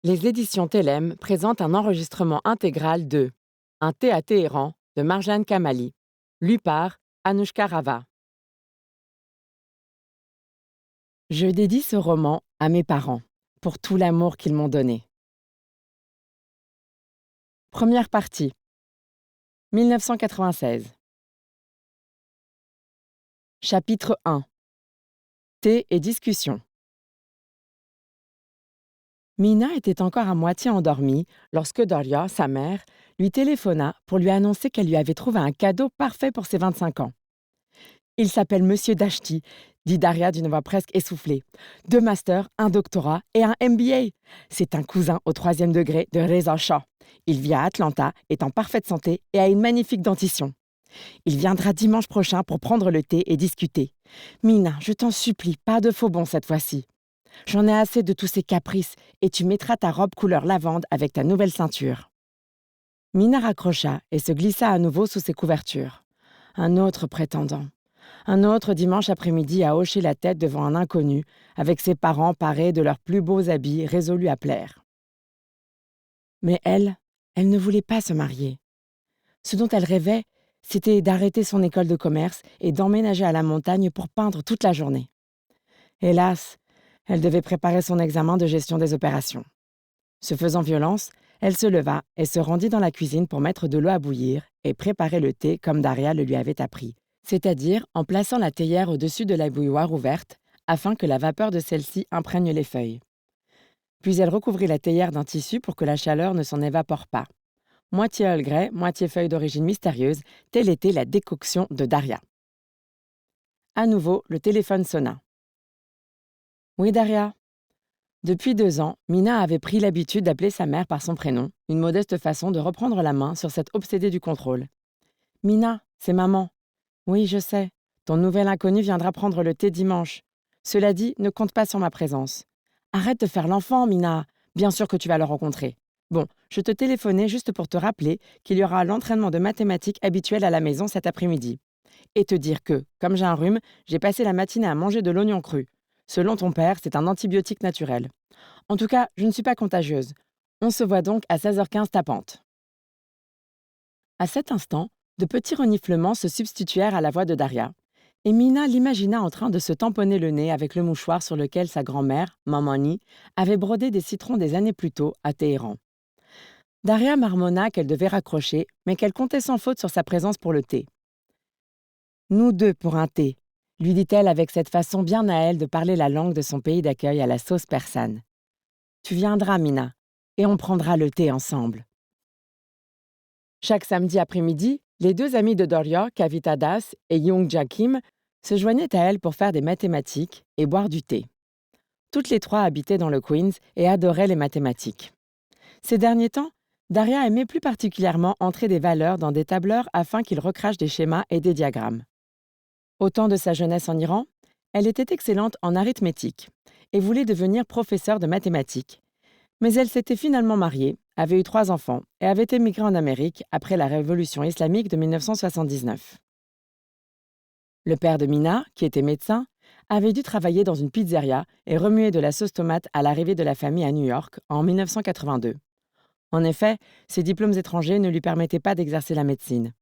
Les éditions Télème présentent un enregistrement intégral de Un thé à Téhéran de Marjane Kamali, lu par Anouchka Rava. Je dédie ce roman à mes parents pour tout l'amour qu'ils m'ont donné. Première partie, 1996. Chapitre 1. Thé et discussion. Mina était encore à moitié endormie lorsque Doria, sa mère, lui téléphona pour lui annoncer qu'elle lui avait trouvé un cadeau parfait pour ses 25 ans. Il s'appelle Monsieur Dashti, dit Daria d'une voix presque essoufflée. 2 masters, un doctorat et un MBA. C'est un cousin au 3e degré de Reza Shah. Il vit à Atlanta, est en parfaite santé et a une magnifique dentition. Il viendra dimanche prochain pour prendre le thé et discuter. Mina, je t'en supplie, pas de faux bons cette fois-ci. J'en ai assez de tous ces caprices et tu mettras ta robe couleur lavande avec ta nouvelle ceinture. Mina raccrocha et se glissa à nouveau sous ses couvertures. Un autre prétendant. Un autre dimanche après-midi à hocher la tête devant un inconnu, avec ses parents parés de leurs plus beaux habits, résolus à plaire. Mais elle ne voulait pas se marier. Ce dont elle rêvait, c'était d'arrêter son école de commerce et d'emménager à la montagne pour peindre toute la journée. Hélas, elle devait préparer son examen de gestion des opérations. Se faisant violence, elle se leva et se rendit dans la cuisine pour mettre de l'eau à bouillir et préparer le thé comme Daria le lui avait appris, c'est-à-dire en plaçant la théière au-dessus de la bouilloire ouverte afin que la vapeur de celle-ci imprègne les feuilles. Puis elle recouvrit la théière d'un tissu pour que la chaleur ne s'en évapore pas. Moitié Earl Grey, moitié feuille d'origine mystérieuse, telle était la décoction de Daria. À nouveau, le téléphone sonna. « Oui, Daria ?» Depuis 2 ans, Mina avait pris l'habitude d'appeler sa mère par son prénom, une modeste façon de reprendre la main sur cette obsédée du contrôle. « Mina, c'est maman. »« Oui, je sais. Ton nouvel inconnu viendra prendre le thé dimanche. Cela dit, ne compte pas sur ma présence. Arrête de faire l'enfant, Mina. Bien sûr que tu vas le rencontrer. Bon, je te téléphonais juste pour te rappeler qu'il y aura l'entraînement de mathématiques habituel à la maison cet après-midi. Et te dire que, comme j'ai un rhume, j'ai passé la matinée à manger de l'oignon cru. Selon ton père, c'est un antibiotique naturel. En tout cas, je ne suis pas contagieuse. On se voit donc à 16h15 tapante. » À cet instant, de petits reniflements se substituèrent à la voix de Daria, et Mina l'imagina en train de se tamponner le nez avec le mouchoir sur lequel sa grand-mère, Mamani, avait brodé des citrons des années plus tôt à Téhéran. Daria marmonna qu'elle devait raccrocher, mais qu'elle comptait sans faute sur sa présence pour le thé. « Nous deux pour un thé », lui dit-elle avec cette façon bien à elle de parler la langue de son pays d'accueil à la sauce persane. « Tu viendras, Mina, et on prendra le thé ensemble. » Chaque samedi après-midi, les 2 amis de Doria, Kavita Das et Youngja Kim, se joignaient à elle pour faire des mathématiques et boire du thé. Toutes les 3 habitaient dans le Queens et adoraient les mathématiques. Ces derniers temps, Daria aimait plus particulièrement entrer des valeurs dans des tableurs afin qu'ils recrachent des schémas et des diagrammes. Au temps de sa jeunesse en Iran, elle était excellente en arithmétique et voulait devenir professeure de mathématiques. Mais elle s'était finalement mariée, avait eu 3 enfants et avait émigré en Amérique après la révolution islamique de 1979. Le père de Mina, qui était médecin, avait dû travailler dans une pizzeria et remuer de la sauce tomate à l'arrivée de la famille à New York en 1982. En effet, ses diplômes étrangers ne lui permettaient pas d'exercer la médecine.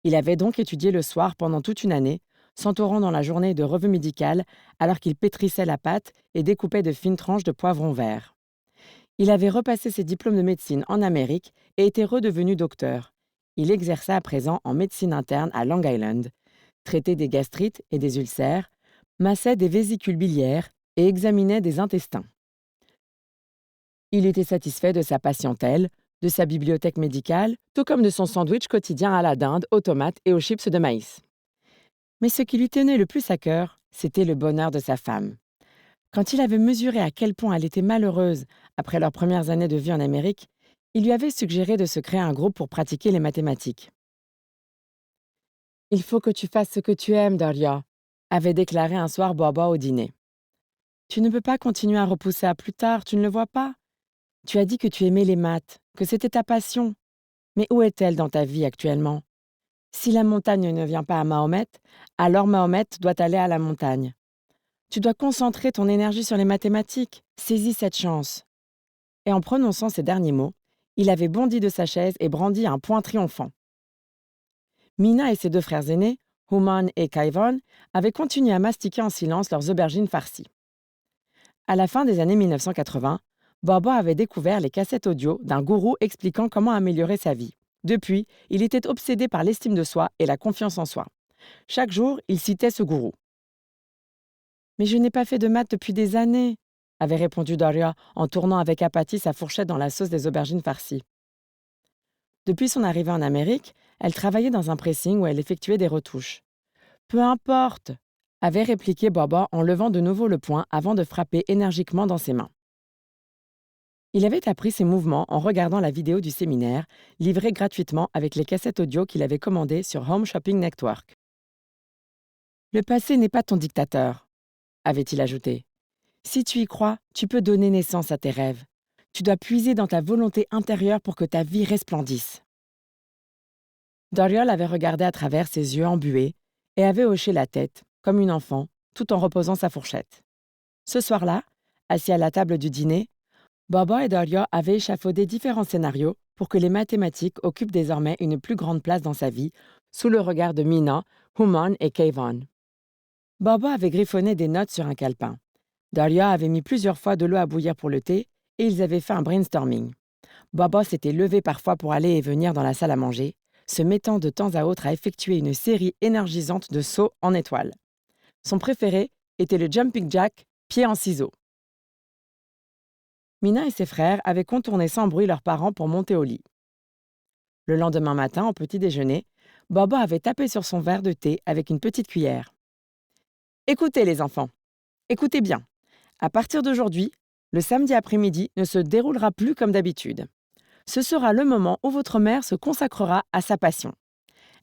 Il avait donc étudié le soir pendant toute une année, s'entourant dans la journée de revue médicale alors qu'il pétrissait la pâte et découpait de fines tranches de poivrons verts. Il avait repassé ses diplômes de médecine en Amérique et était redevenu docteur. Il exerçait à présent en médecine interne à Long Island, traitait des gastrites et des ulcères, massait des vésicules biliaires et examinait des intestins. Il était satisfait de sa patientèle, de sa bibliothèque médicale, tout comme de son sandwich quotidien à la dinde, aux tomates et aux chips de maïs. Mais ce qui lui tenait le plus à cœur, c'était le bonheur de sa femme. Quand il avait mesuré à quel point elle était malheureuse après leurs premières années de vie en Amérique, il lui avait suggéré de se créer un groupe pour pratiquer les mathématiques. « Il faut que tu fasses ce que tu aimes, Daria », avait déclaré un soir Baba au dîner. « Tu ne peux pas continuer à repousser à plus tard, tu ne le vois pas? Tu as dit que tu aimais les maths, que c'était ta passion. Mais où est-elle dans ta vie actuellement? Si la montagne ne vient pas à Mahomet, alors Mahomet doit aller à la montagne. Tu dois concentrer ton énergie sur les mathématiques. Saisis cette chance. » et en prononçant ces derniers mots, il avait bondi de sa chaise et brandi un poing triomphant. Mina et ses deux frères aînés, Human et Kayvon, avaient continué à mastiquer en silence leurs aubergines farcies. À la fin des années 1980, Baba avait découvert les cassettes audio d'un gourou expliquant comment améliorer sa vie. Depuis, il était obsédé par l'estime de soi et la confiance en soi. Chaque jour, il citait ce gourou. « Mais je n'ai pas fait de maths depuis des années », avait répondu Daria en tournant avec apathie sa fourchette dans la sauce des aubergines farcies. Depuis son arrivée en Amérique, elle travaillait dans un pressing où elle effectuait des retouches. « Peu importe », avait répliqué Baba en levant de nouveau le poing avant de frapper énergiquement dans ses mains. Il avait appris ses mouvements en regardant la vidéo du séminaire, livrée gratuitement avec les cassettes audio qu'il avait commandées sur Home Shopping Network. « Le passé n'est pas ton dictateur », avait-il ajouté. « Si tu y crois, tu peux donner naissance à tes rêves. Tu dois puiser dans ta volonté intérieure pour que ta vie resplendisse. » Daria l'avait regardé à travers ses yeux embués et avait hoché la tête, comme une enfant, tout en reposant sa fourchette. Ce soir-là, assis à la table du dîner, Baba et Daria avaient échafaudé différents scénarios pour que les mathématiques occupent désormais une plus grande place dans sa vie, sous le regard de Mina, Human et Kayvon. Baba avait griffonné des notes sur un calepin. Daria avait mis plusieurs fois de l'eau à bouillir pour le thé et ils avaient fait un brainstorming. Baba s'était levé parfois pour aller et venir dans la salle à manger, se mettant de temps à autre à effectuer une série énergisante de sauts en étoiles. Son préféré était le jumping jack, pied en ciseaux. Mina et ses frères avaient contourné sans bruit leurs parents pour monter au lit. Le lendemain matin, au petit déjeuner, Baba avait tapé sur son verre de thé avec une petite cuillère. « Écoutez les enfants, écoutez bien. À partir d'aujourd'hui, le samedi après-midi ne se déroulera plus comme d'habitude. Ce sera le moment où votre mère se consacrera à sa passion.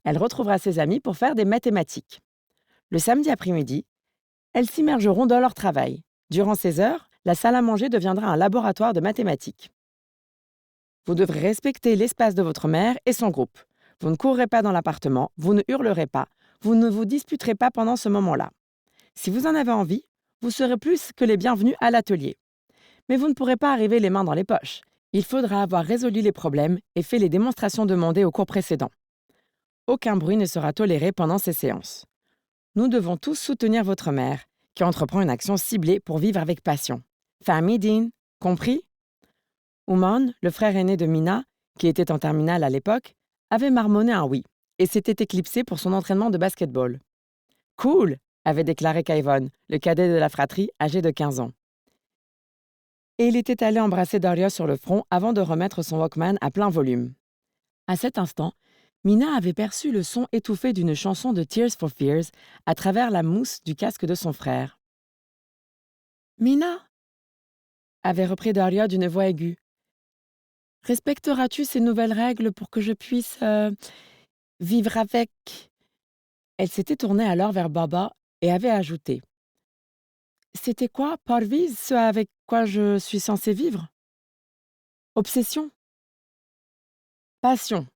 Elle retrouvera ses amis pour faire des mathématiques. Le samedi après-midi, elles s'immergeront dans leur travail. Durant ces heures, la salle à manger deviendra un laboratoire de mathématiques. Vous devrez respecter l'espace de votre mère et son groupe. Vous ne courrez pas dans l'appartement, vous ne hurlerez pas, vous ne vous disputerez pas pendant ce moment-là. Si vous en avez envie, vous serez plus que les bienvenus à l'atelier. Mais vous ne pourrez pas arriver les mains dans les poches. Il faudra avoir résolu les problèmes et fait les démonstrations demandées au cours précédent. Aucun bruit ne sera toléré pendant ces séances. Nous devons tous soutenir votre mère, qui entreprend une action ciblée pour vivre avec passion. Famille Dean, compris? Ouman, le frère aîné de Mina, qui était en terminale à l'époque, avait marmonné un oui et s'était éclipsé pour son entraînement de basketball. « Cool !» avait déclaré Kayvon, le cadet de la fratrie, âgé de 15 ans. Et il était allé embrasser Daria sur le front avant de remettre son Walkman à plein volume. À cet instant, Mina avait perçu le son étouffé d'une chanson de Tears for Fears à travers la mousse du casque de son frère. « Mina !» avait repris Daria d'une voix aiguë. « Respecteras-tu ces nouvelles règles pour que je puisse vivre avec ?» Elle s'était tournée alors vers Baba et avait ajouté. « C'était quoi, Parviz, ce avec quoi je suis censée vivre ?»« Obsession ?»« Passion »,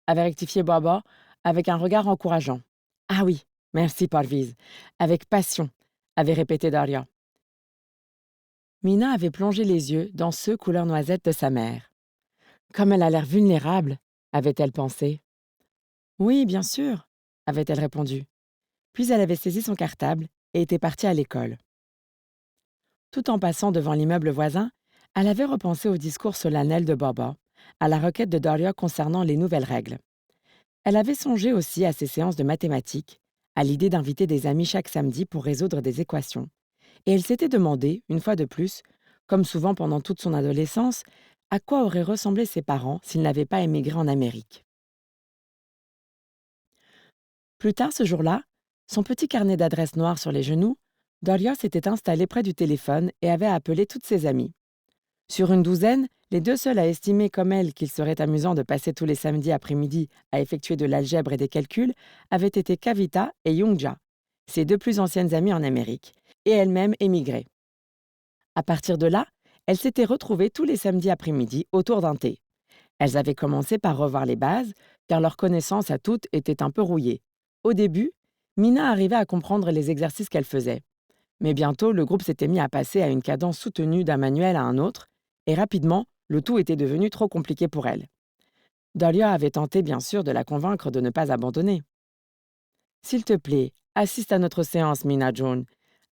avait rectifié Baba avec un regard encourageant. « Ah oui, merci Parviz, avec passion », avait répété Daria. Mina avait plongé les yeux dans ceux couleur noisette de sa mère. « Comme elle a l'air vulnérable », avait-elle pensé. « Oui, bien sûr », avait-elle répondu. Puis elle avait saisi son cartable et était partie à l'école. Tout en passant devant l'immeuble voisin, elle avait repensé au discours solennel de Baba, à la requête de Daria concernant les nouvelles règles. Elle avait songé aussi à ses séances de mathématiques, à l'idée d'inviter des amis chaque samedi pour résoudre des équations. Et elle s'était demandé, une fois de plus, comme souvent pendant toute son adolescence, à quoi auraient ressemblé ses parents s'ils n'avaient pas émigré en Amérique. Plus tard ce jour-là, son petit carnet d'adresses noir sur les genoux, Daria s'était installée près du téléphone et avait appelé toutes ses amies. Sur une douzaine, les deux seules à estimer comme elle qu'il serait amusant de passer tous les samedis après-midi à effectuer de l'algèbre et des calculs avaient été Kavita et Youngja, ses deux plus anciennes amies en Amérique, et elle-même émigrée. À partir de là, elles s'étaient retrouvées tous les samedis après-midi autour d'un thé. Elles avaient commencé par revoir les bases, car leur connaissance à toutes était un peu rouillée. Au début, Mina arrivait à comprendre les exercices qu'elle faisait. Mais bientôt, le groupe s'était mis à passer à une cadence soutenue d'un manuel à un autre, et rapidement, Le tout était devenu trop compliqué pour elle. Dahlia avait tenté, bien sûr, de la convaincre de ne pas abandonner. S'il te plaît, assiste à notre séance, Mina June,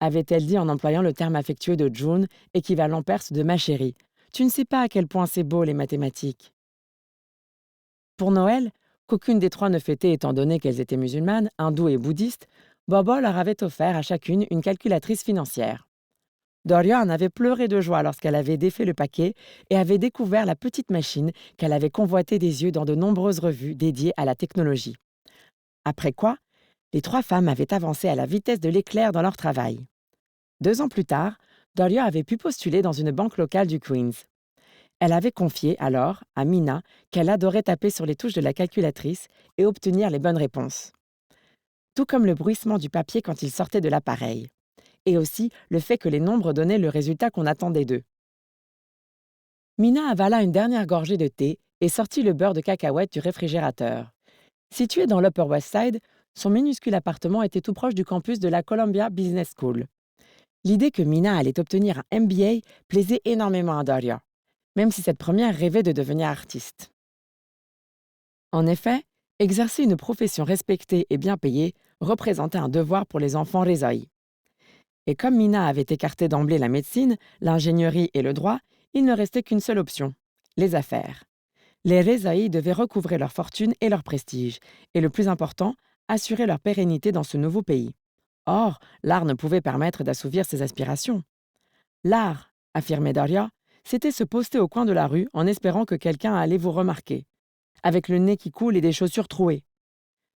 avait-elle dit en employant le terme affectueux de June, équivalent perse de ma chérie. Tu ne sais pas à quel point c'est beau les mathématiques. Pour Noël, qu'aucune des trois ne fêtait étant donné qu'elles étaient musulmanes, hindoues et bouddhistes, Bobo leur avait offert à chacune une calculatrice financière. Doria en avait pleuré de joie lorsqu'elle avait défait le paquet et avait découvert la petite machine qu'elle avait convoitée des yeux dans de nombreuses revues dédiées à la technologie. Après quoi, les trois femmes avaient avancé à la vitesse de l'éclair dans leur travail. 2 ans plus tard, Doria avait pu postuler dans une banque locale du Queens. Elle avait confié alors à Mina qu'elle adorait taper sur les touches de la calculatrice et obtenir les bonnes réponses. Tout comme le bruissement du papier quand il sortait de l'appareil. Et aussi le fait que les nombres donnaient le résultat qu'on attendait d'eux. Mina avala une dernière gorgée de thé et sortit le beurre de cacahuète du réfrigérateur. Situé dans l'Upper West Side, son minuscule appartement était tout proche du campus de la Columbia Business School. L'idée que Mina allait obtenir un MBA plaisait énormément à Daria, même si cette première rêvait de devenir artiste. En effet, exercer une profession respectée et bien payée représentait un devoir pour les enfants Rezaï. Et comme Mina avait écarté d'emblée la médecine, l'ingénierie et le droit, il ne restait qu'une seule option, les affaires. Les Rezaï devaient recouvrer leur fortune et leur prestige, et le plus important, assurer leur pérennité dans ce nouveau pays. Or, l'art ne pouvait permettre d'assouvir ses aspirations. L'art, affirmait Daria, c'était se poster au coin de la rue en espérant que quelqu'un allait vous remarquer, avec le nez qui coule et des chaussures trouées.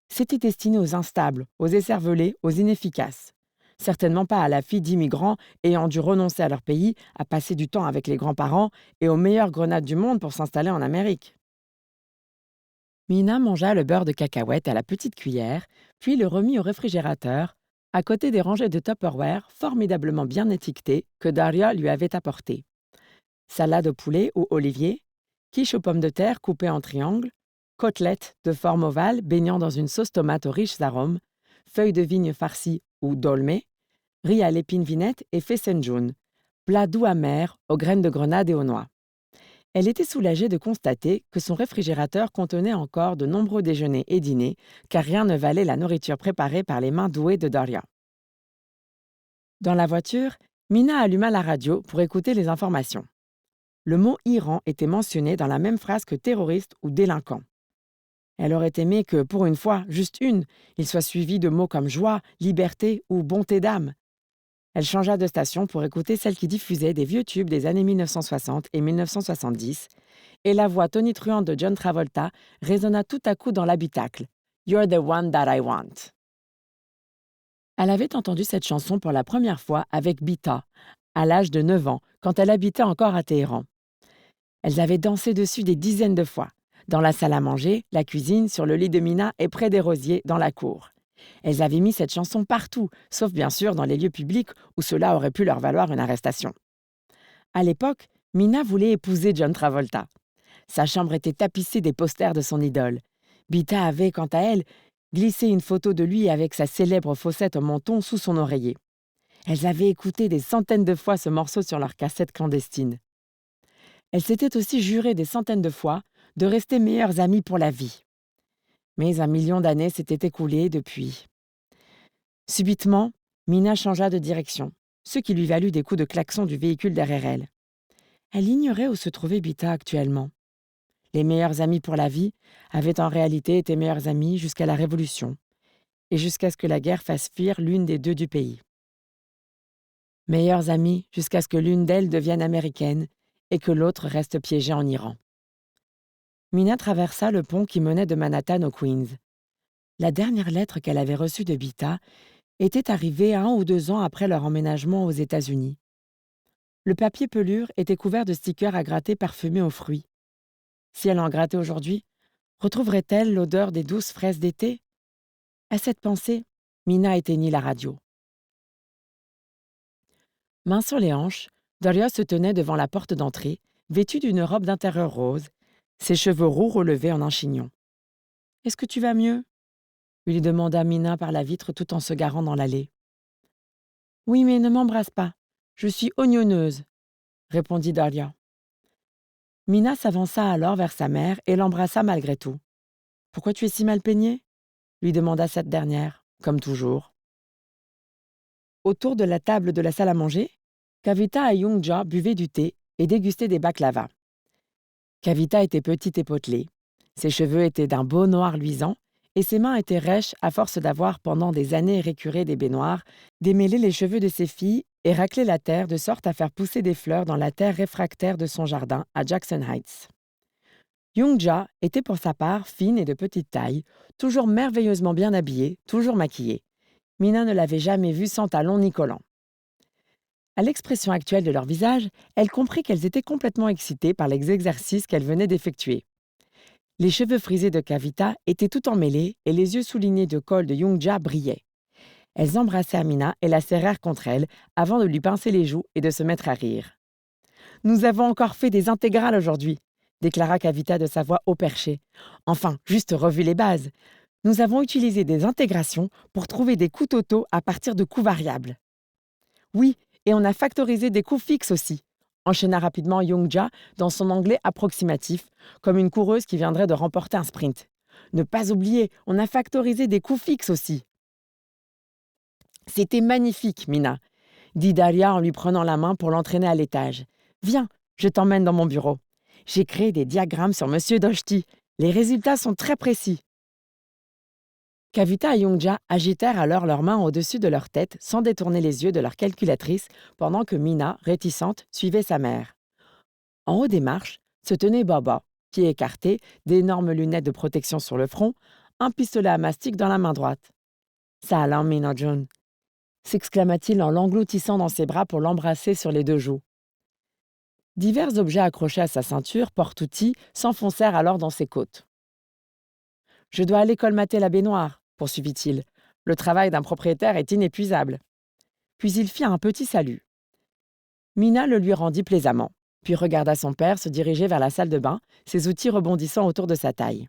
C'était destiné aux instables, aux écervelés, aux inefficaces. Certainement pas à la fille d'immigrants ayant dû renoncer à leur pays, à passer du temps avec les grands-parents et aux meilleures grenades du monde pour s'installer en Amérique. Mina mangea le beurre de cacahuète à la petite cuillère, puis le remit au réfrigérateur, à côté des rangées de Tupperware formidablement bien étiquetées que Daria lui avait apportées. Salade au poulet ou olivier, quiche aux pommes de terre coupées en triangles, côtelettes de forme ovale baignant dans une sauce tomate aux riches arômes, feuilles de vigne farcies ou dolmé, riz à l'épine vinette et fessenjun, plat doux amer aux graines de grenade et aux noix. Elle était soulagée de constater que son réfrigérateur contenait encore de nombreux déjeuners et dîners, car rien ne valait la nourriture préparée par les mains douées de Daria. Dans la voiture, Mina alluma la radio pour écouter les informations. Le mot Iran était mentionné dans la même phrase que terroriste ou délinquant. Elle aurait aimé que, pour une fois, juste une, il soit suivi de mots comme joie, liberté ou bonté d'âme. Elle changea de station pour écouter celle qui diffusait des vieux tubes des années 1960 et 1970, et la voix tonitruante de John Travolta résonna tout à coup dans l'habitacle. You're the one that I want. Elle avait entendu cette chanson pour la première fois avec Bita, à l'âge de 9 ans, quand elle habitait encore à Téhéran. Elles avaient dansé dessus des dizaines de fois, dans la salle à manger, la cuisine, sur le lit de Mina et près des rosiers, dans la cour. Elles avaient mis cette chanson partout, sauf bien sûr dans les lieux publics où cela aurait pu leur valoir une arrestation. À l'époque, Mina voulait épouser John Travolta. Sa chambre était tapissée des posters de son idole. Bita avait, quant à elle, glissé une photo de lui avec sa célèbre fossette au menton sous son oreiller. Elles avaient écouté des centaines de fois ce morceau sur leur cassette clandestine. Elles s'étaient aussi jurées des centaines de fois de rester meilleures amies pour la vie. Mais 1 million d'années s'étaient écoulées depuis. Subitement, Mina changea de direction, ce qui lui valut des coups de klaxon du véhicule derrière elle. Elle ignorait où se trouvait Bita actuellement. Les meilleures amies pour la vie avaient en réalité été meilleures amies jusqu'à la Révolution, et jusqu'à ce que la guerre fasse fuir l'une des deux du pays. Meilleures amies jusqu'à ce que l'une d'elles devienne américaine et que l'autre reste piégée en Iran. Mina traversa le pont qui menait de Manhattan au Queens. La dernière lettre qu'elle avait reçue de Bita était arrivée 1 ou 2 ans après leur emménagement aux États-Unis. Le papier pelure était couvert de stickers à gratter parfumés aux fruits. Si elle en grattait aujourd'hui, retrouverait-elle l'odeur des douces fraises d'été? À cette pensée, Mina éteignit la radio. Main sur les hanches, Daria se tenait devant la porte d'entrée, vêtue d'une robe d'intérieur rose, ses cheveux roux relevés en un chignon. « Est-ce que tu vas mieux ?» lui demanda Mina par la vitre tout en se garant dans l'allée. « Oui, mais ne m'embrasse pas. Je suis oignonneuse, » répondit Daria. Mina s'avança alors vers sa mère et l'embrassa malgré tout. Pourquoi tu es si mal peignée lui demanda cette dernière, comme toujours. Autour de la table de la salle à manger, Kavita et Youngja buvaient du thé et dégustaient des baklava. Kavita était petite et potelée. Ses cheveux étaient d'un beau noir luisant et ses mains étaient rêches à force d'avoir, pendant des années récuré des baignoires, démêlé les cheveux de ses filles et raclé la terre de sorte à faire pousser des fleurs dans la terre réfractaire de son jardin à Jackson Heights. Youngja était pour sa part fine et de petite taille, toujours merveilleusement bien habillée, toujours maquillée. Mina ne l'avait jamais vue sans talons ni collants. À l'expression actuelle de leur visage, elle comprit qu'elles étaient complètement excitées par les exercices qu'elles venaient d'effectuer. Les cheveux frisés de Kavita étaient tout emmêlés et les yeux soulignés de col de Youngja brillaient. Elles embrassaient Amina et la serrèrent contre elles avant de lui pincer les joues et de se mettre à rire. « Nous avons encore fait des intégrales aujourd'hui », déclara Kavita de sa voix haut perchée. « Enfin, juste revu les bases. Nous avons utilisé des intégrations pour trouver des coûts totaux à partir de coûts variables. » « Oui, et on a factorisé des coûts fixes aussi », enchaîna rapidement Youngja dans son anglais approximatif, comme une coureuse qui viendrait de remporter un sprint. « Ne pas oublier, on a factorisé des coûts fixes aussi. » « C'était magnifique, Mina, » dit Daria en lui prenant la main pour l'entraîner à l'étage. « Viens, je t'emmène dans mon bureau. J'ai créé des diagrammes sur Monsieur Doshti. Les résultats sont très précis. » Kavita et Youngja agitèrent alors leurs mains au-dessus de leur tête sans détourner les yeux de leur calculatrice pendant que Mina, réticente, suivait sa mère. En haut des marches se tenait Baba, pieds écartés, d'énormes lunettes de protection sur le front, un pistolet à mastic dans la main droite. « Salam, Mina June !» s'exclama-t-il en l'engloutissant dans ses bras pour l'embrasser sur les deux joues. Divers objets accrochés à sa ceinture, porte-outils, s'enfoncèrent alors dans ses côtes. « Je dois aller colmater la baignoire, » poursuivit-il. « Le travail d'un propriétaire est inépuisable. » Puis il fit un petit salut. Mina le lui rendit plaisamment, puis regarda son père se diriger vers la salle de bain, ses outils rebondissant autour de sa taille.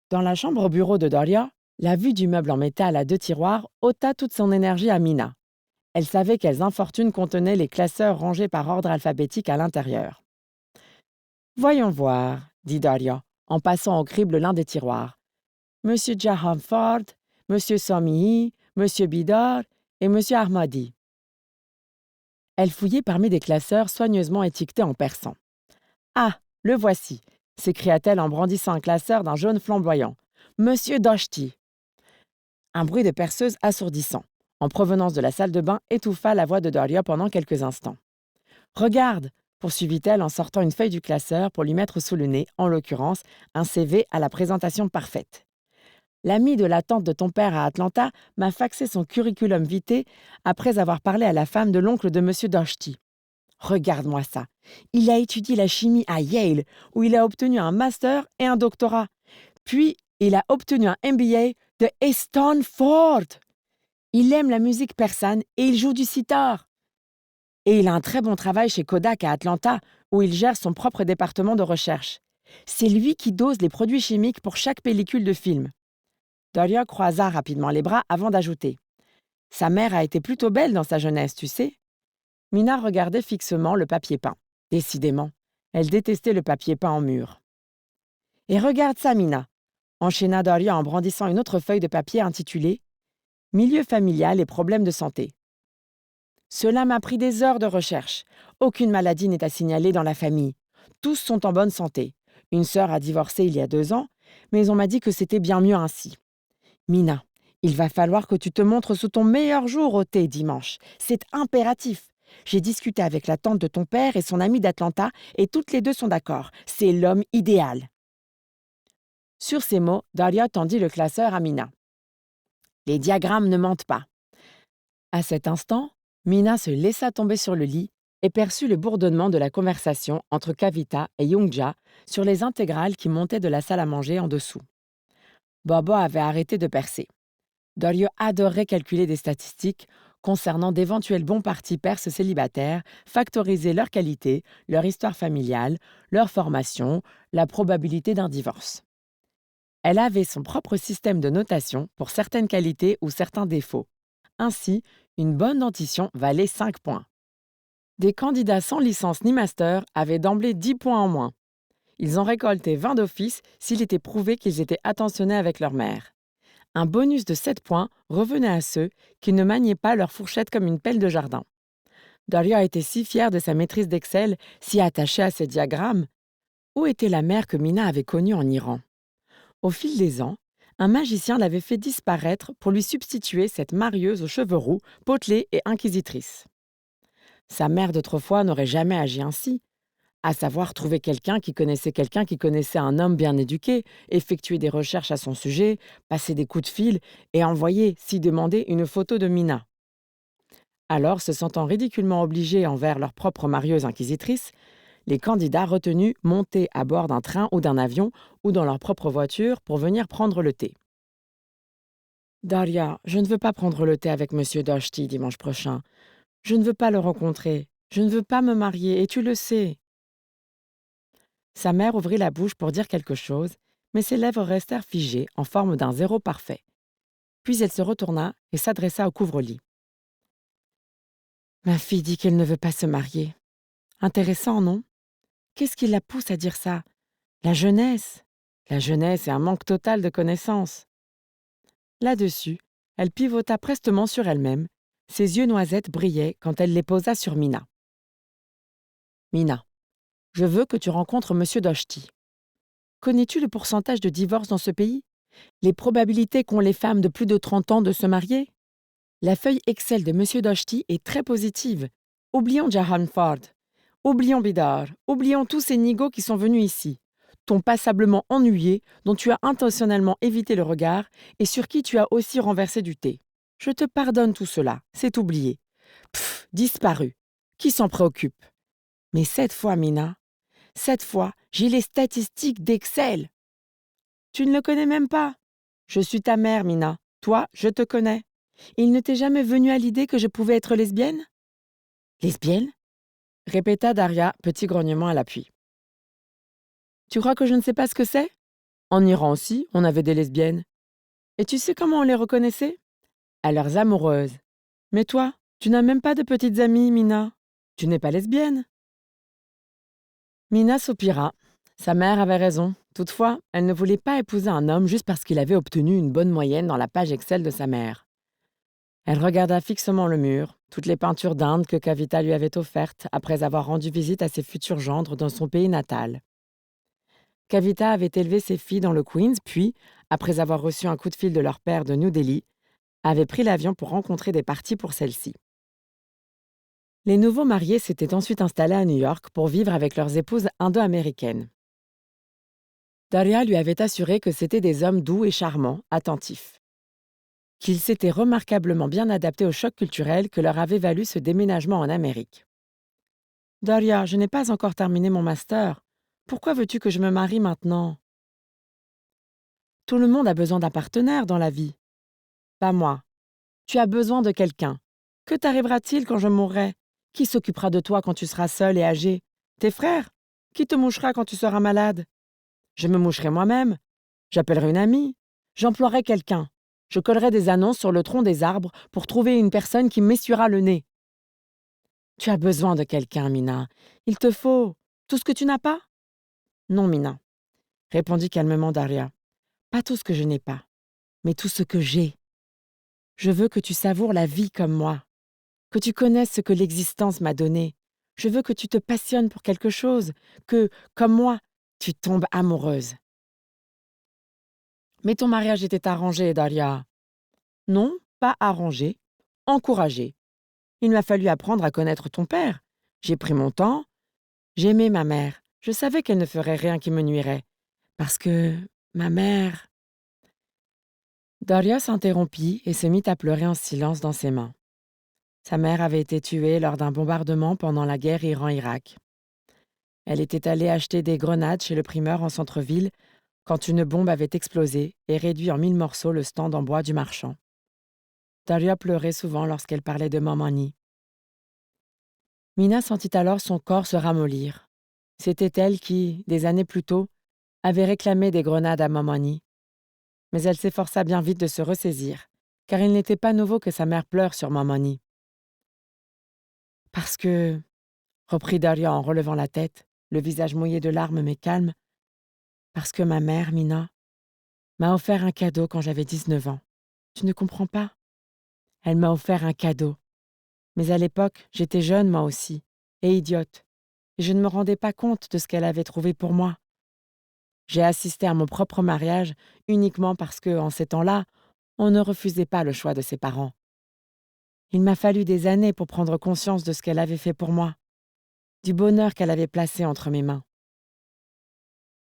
Dans la chambre-bureau de Daria, la vue du meuble en métal à 2 tiroirs ôta toute son énergie à Mina. Elle savait quelles infortunes contenaient les classeurs rangés par ordre alphabétique à l'intérieur. « Voyons voir, » dit Daria, en passant au crible l'un des tiroirs. « Monsieur Jaham Ford, Monsieur Samihi, Monsieur Bidar et Monsieur Ahmadi. » Elle fouillait parmi des classeurs soigneusement étiquetés en persan. « Ah, le voici !» s'écria-t-elle en brandissant un classeur d'un jaune flamboyant. « Monsieur Doshti !» Un bruit de perceuse assourdissant, en provenance de la salle de bain, étouffa la voix de Daria pendant quelques instants. « Regarde !» poursuivit-elle en sortant une feuille du classeur pour lui mettre sous le nez, en l'occurrence, un CV à la présentation parfaite. « L'ami de la tante de ton père à Atlanta m'a faxé son curriculum vitae après avoir parlé à la femme de l'oncle de Monsieur Doshti. Regarde-moi ça. Il a étudié la chimie à Yale, où il a obtenu un master et un doctorat. Puis, il a obtenu un MBA de Stanford. Il aime la musique persane et il joue du sitar. Et il a un très bon travail chez Kodak à Atlanta, où il gère son propre département de recherche. C'est lui qui dose les produits chimiques pour chaque pellicule de film. » Daria croisa rapidement les bras avant d'ajouter. « Sa mère a été plutôt belle dans sa jeunesse, tu sais. » Mina regardait fixement le papier peint. Décidément, elle détestait le papier peint en mur. « Et regarde ça, Mina !» enchaîna Daria en brandissant une autre feuille de papier intitulée « Milieu familial et problèmes de santé ». Cela m'a pris des heures de recherche. Aucune maladie n'est à signaler dans la famille. Tous sont en bonne santé. Une sœur a divorcé il y a 2 ans, mais on m'a dit que c'était bien mieux ainsi. Mina, il va falloir que tu te montres sous ton meilleur jour au thé dimanche. C'est impératif. J'ai discuté avec la tante de ton père et son ami d'Atlanta et toutes les deux sont d'accord. C'est l'homme idéal. Sur ces mots, Daria tendit le classeur à Mina. Les diagrammes ne mentent pas. À cet instant, Mina se laissa tomber sur le lit et perçut le bourdonnement de la conversation entre Kavita et Youngja sur les intégrales qui montaient de la salle à manger en dessous. Bobo avait arrêté de percer. Daria adorait calculer des statistiques concernant d'éventuels bons partis perses célibataires, factoriser leur qualité, leur histoire familiale, leur formation, la probabilité d'un divorce. Elle avait son propre système de notation pour certaines qualités ou certains défauts. Ainsi, une bonne dentition valait 5 points. Des candidats sans licence ni master avaient d'emblée 10 points en moins. Ils en récoltaient 20 d'office s'il était prouvé qu'ils étaient attentionnés avec leur mère. Un bonus de 7 points revenait à ceux qui ne maniaient pas leur fourchette comme une pelle de jardin. Daria était si fière de sa maîtrise d'Excel, si attachée à ses diagrammes. Où était la mère que Mina avait connue en Iran? Au fil des ans, un magicien l'avait fait disparaître pour lui substituer cette marieuse aux cheveux roux, potelée et inquisitrice. Sa mère d'autrefois n'aurait jamais agi ainsi, à savoir trouver quelqu'un qui connaissait un homme bien éduqué, effectuer des recherches à son sujet, passer des coups de fil et envoyer, s'y demander, une photo de Mina. Alors, se sentant ridiculement obligés envers leur propre marieuse inquisitrice, les candidats retenus montaient à bord d'un train ou d'un avion ou dans leur propre voiture pour venir prendre le thé. Daria, je ne veux pas prendre le thé avec Monsieur Doshti dimanche prochain. Je ne veux pas le rencontrer. Je ne veux pas me marier, et tu le sais. Sa mère ouvrit la bouche pour dire quelque chose, mais ses lèvres restèrent figées en forme d'un zéro parfait. Puis elle se retourna et s'adressa au couvre-lit. Ma fille dit qu'elle ne veut pas se marier. Intéressant, non? Qu'est-ce qui la pousse à dire ça? La jeunesse. La jeunesse et un manque total de connaissances. Là-dessus, elle pivota prestement sur elle-même. Ses yeux noisettes brillaient quand elle les posa sur Mina. Mina, je veux que tu rencontres Monsieur Doshti. Connais-tu le pourcentage de divorce dans ce pays? Les probabilités qu'ont les femmes de plus de 30 ans de se marier? La feuille Excel de Monsieur Doshti est très positive. Oublions Jahan Ford. Oublions Bidar. Oublions tous ces nigauds qui sont venus ici. Ton passablement ennuyé, dont tu as intentionnellement évité le regard et sur qui tu as aussi renversé du thé. Je te pardonne tout cela, c'est oublié. Pfff, disparu. Qui s'en préoccupe? Mais cette fois, Mina, cette fois, j'ai les statistiques d'Excel. Tu ne le connais même pas. Je suis ta mère, Mina. Toi, je te connais. Il ne t'est jamais venu à l'idée que je pouvais être lesbienne? Lesbienne? Répéta Daria, petit grognement à l'appui. Tu crois que je ne sais pas ce que c'est? En Iran aussi, on avait des lesbiennes. Et tu sais comment on les reconnaissait? À leurs amoureuses. Mais toi, tu n'as même pas de petites amies, Mina. Tu n'es pas lesbienne. Mina soupira. Sa mère avait raison. Toutefois, elle ne voulait pas épouser un homme juste parce qu'il avait obtenu une bonne moyenne dans la page Excel de sa mère. Elle regarda fixement le mur, toutes les peintures d'Inde que Kavita lui avait offertes après avoir rendu visite à ses futurs gendres dans son pays natal. Kavita avait élevé ses filles dans le Queens, puis, après avoir reçu un coup de fil de leur père de New Delhi, avait pris l'avion pour rencontrer des parties pour celle-ci. Les nouveaux mariés s'étaient ensuite installés à New York pour vivre avec leurs épouses indo-américaines. Daria lui avait assuré que c'étaient des hommes doux et charmants, attentifs. Qu'ils s'étaient remarquablement bien adaptés au choc culturel que leur avait valu ce déménagement en Amérique. « Daria, je n'ai pas encore terminé mon master. Pourquoi veux-tu que je me marie maintenant? » Tout le monde a besoin d'un partenaire dans la vie. Pas moi. Tu as besoin de quelqu'un. Que t'arrivera-t-il quand je mourrai? Qui s'occupera de toi quand tu seras seul et âgé? Tes frères? Qui te mouchera quand tu seras malade? Je me moucherai moi-même. J'appellerai une amie. J'emploierai quelqu'un. Je collerai des annonces sur le tronc des arbres pour trouver une personne qui m'essuiera le nez. Tu as besoin de quelqu'un, Mina. Il te faut. Tout ce que tu n'as pas? Non, Mina, répondit calmement Daria. Pas tout ce que je n'ai pas, mais tout ce que j'ai. Je veux que tu savoures la vie comme moi, que tu connaisses ce que l'existence m'a donné. Je veux que tu te passionnes pour quelque chose, que, comme moi, tu tombes amoureuse. Mais ton mariage était arrangé, Daria. Non, pas arrangé, encouragé. Il m'a fallu apprendre à connaître ton père. J'ai pris mon temps. J'aimais ma mère. Je savais qu'elle ne ferait rien qui me nuirait. Parce que ma mère... Daria s'interrompit et se mit à pleurer en silence dans ses mains. Sa mère avait été tuée lors d'un bombardement pendant la guerre Iran-Irak. Elle était allée acheter des grenades chez le primeur en centre-ville quand une bombe avait explosé et réduit en 1000 morceaux le stand en bois du marchand. Daria pleurait souvent lorsqu'elle parlait de Mamani. Mina sentit alors son corps se ramollir. C'était elle qui, des années plus tôt, avait réclamé des grenades à Mamani. Mais elle s'efforça bien vite de se ressaisir, car il n'était pas nouveau que sa mère pleure sur Mamani. Parce que reprit Daria en relevant la tête, le visage mouillé de larmes mais calme. Parce que ma mère, Mina, m'a offert un cadeau quand j'avais 19 ans. Tu ne comprends pas? Elle m'a offert un cadeau. Mais à l'époque, j'étais jeune moi aussi, et idiote, et je ne me rendais pas compte de ce qu'elle avait trouvé pour moi. J'ai assisté à mon propre mariage uniquement parce que, en ces temps-là, on ne refusait pas le choix de ses parents. Il m'a fallu des années pour prendre conscience de ce qu'elle avait fait pour moi, du bonheur qu'elle avait placé entre mes mains.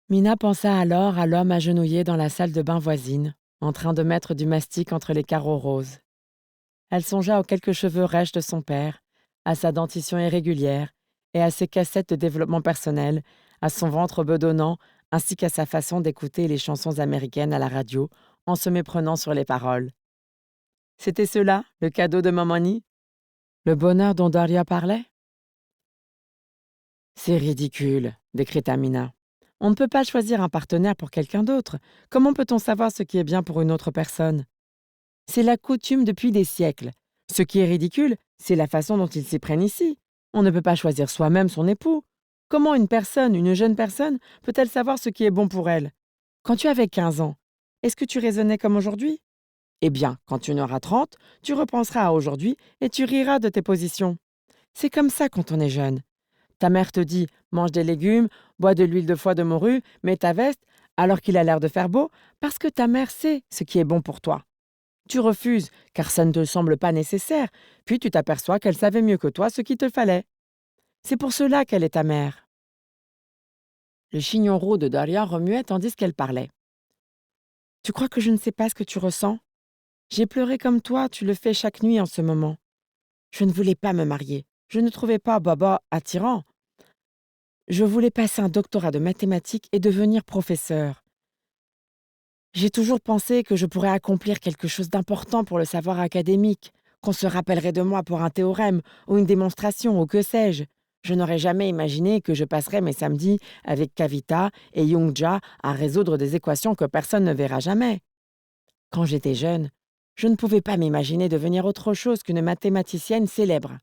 Mina pensa alors à l'homme agenouillé dans la salle de bain voisine, en train de mettre du mastic entre les carreaux roses. Elle songea aux quelques cheveux rêches de son père, à sa dentition irrégulière et à ses cassettes de développement personnel, à son ventre bedonnant, ainsi qu'à sa façon d'écouter les chansons américaines à la radio en se méprenant sur les paroles. C'était cela, le cadeau de Mamani? Le bonheur dont Daria parlait? C'est ridicule, décréta Mina. On ne peut pas choisir un partenaire pour quelqu'un d'autre. Comment peut-on savoir ce qui est bien pour une autre personne? C'est la coutume depuis des siècles. Ce qui est ridicule, c'est la façon dont ils s'y prennent ici. On ne peut pas choisir soi-même son époux. Comment une jeune personne, peut-elle savoir ce qui est bon pour elle? Quand tu avais 15 ans, est-ce que tu raisonnais comme aujourd'hui? Eh bien, quand tu en auras 30, tu repenseras à aujourd'hui et tu riras de tes positions. C'est comme ça quand on est jeune. Ta mère te dit mange des légumes, bois de l'huile de foie de morue, mets ta veste, alors qu'il a l'air de faire beau, parce que ta mère sait ce qui est bon pour toi. Tu refuses, car ça ne te semble pas nécessaire, puis tu t'aperçois qu'elle savait mieux que toi ce qu'il te fallait. C'est pour cela qu'elle est ta mère. Le chignon roux de Daria remuait tandis qu'elle parlait. Tu crois que je ne sais pas ce que tu ressens? J'ai pleuré comme toi, tu le fais chaque nuit en ce moment. Je ne voulais pas me marier. Je ne trouvais pas Baba attirant. Je voulais passer un doctorat de mathématiques et devenir professeur. J'ai toujours pensé que je pourrais accomplir quelque chose d'important pour le savoir académique, qu'on se rappellerait de moi pour un théorème ou une démonstration ou que sais-je. Je n'aurais jamais imaginé que je passerais mes samedis avec Kavita et Youngja à résoudre des équations que personne ne verra jamais. Quand j'étais jeune, je ne pouvais pas m'imaginer devenir autre chose qu'une mathématicienne célèbre.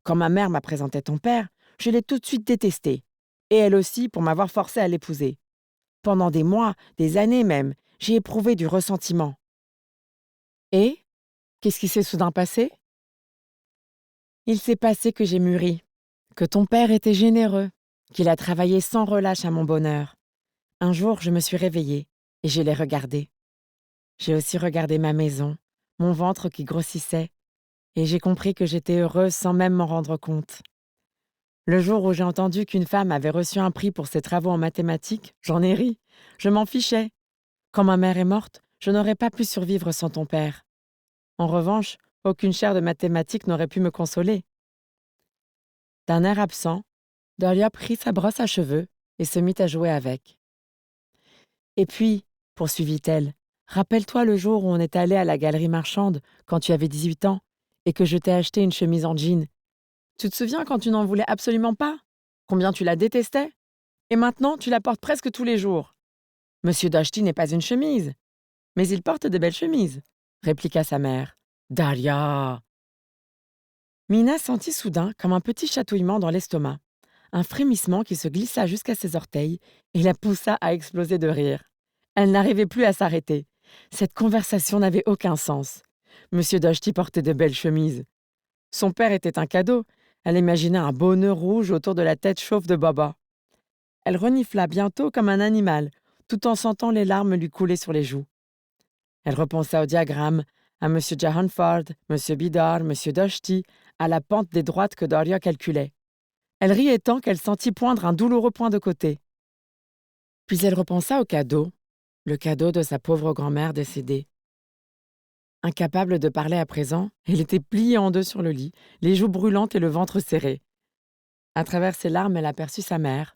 Quand ma mère m'a présenté ton père, je l'ai tout de suite détesté. Et elle aussi pour m'avoir forcé à l'épouser. Pendant des mois, des années même, j'ai éprouvé du ressentiment. Et qu'est-ce qui s'est soudain passé? Il s'est passé que j'ai mûri, que ton père était généreux, qu'il a travaillé sans relâche à mon bonheur. Un jour, je me suis réveillée et je l'ai regardé. J'ai aussi regardé ma maison, mon ventre qui grossissait, et j'ai compris que j'étais heureuse sans même m'en rendre compte. Le jour où j'ai entendu qu'une femme avait reçu un prix pour ses travaux en mathématiques, j'en ai ri. Je m'en fichais. Quand ma mère est morte, je n'aurais pas pu survivre sans ton père. En revanche, aucune chaire de mathématiques n'aurait pu me consoler. D'un air absent, Dahlia prit sa brosse à cheveux et se mit à jouer avec. Et puis, poursuivit-elle, rappelle-toi le jour où on est allé à la galerie marchande, quand tu avais 18 ans, et que je t'ai acheté une chemise en jean. Tu te souviens quand tu n'en voulais absolument pas? Combien tu la détestais? Et maintenant, tu la portes presque tous les jours. Monsieur Dashti n'est pas une chemise, mais il porte de belles chemises, répliqua sa mère. Dahlia! Mina sentit soudain comme un petit chatouillement dans l'estomac, un frémissement qui se glissa jusqu'à ses orteils et la poussa à exploser de rire. Elle n'arrivait plus à s'arrêter. Cette conversation n'avait aucun sens. Monsieur Dashti portait de belles chemises. Son père était un cadeau. Elle imaginait un beau nœud rouge autour de la tête chauve de Baba. Elle renifla bientôt comme un animal, tout en sentant les larmes lui couler sur les joues. Elle repensa au diagramme, à M. Jahanford, M. Bidar, M. Dashti, à la pente des droites que Daria calculait. Elle riait tant qu'elle sentit poindre un douloureux point de côté. Puis elle repensa au cadeau, le cadeau de sa pauvre grand-mère décédée. Incapable de parler à présent, elle était pliée en deux sur le lit, les joues brûlantes et le ventre serré. À travers ses larmes, elle aperçut sa mère.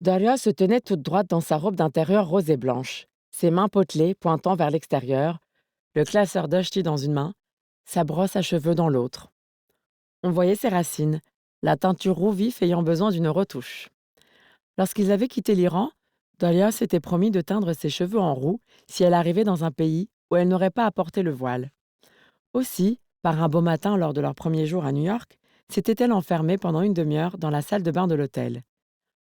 Daria se tenait toute droite dans sa robe d'intérieur rose et blanche, ses mains potelées pointant vers l'extérieur, le classeur d'Ashti dans une main, sa brosse à cheveux dans l'autre. On voyait ses racines, la teinture roux vif ayant besoin d'une retouche. Lorsqu'ils avaient quitté l'Iran, Dalia s'était promis de teindre ses cheveux en roux si elle arrivait dans un pays où elle n'aurait pas à porter le voile. Aussi, par un beau matin lors de leur premier jour à New York, s'était-elle enfermée pendant une demi-heure dans la salle de bain de l'hôtel.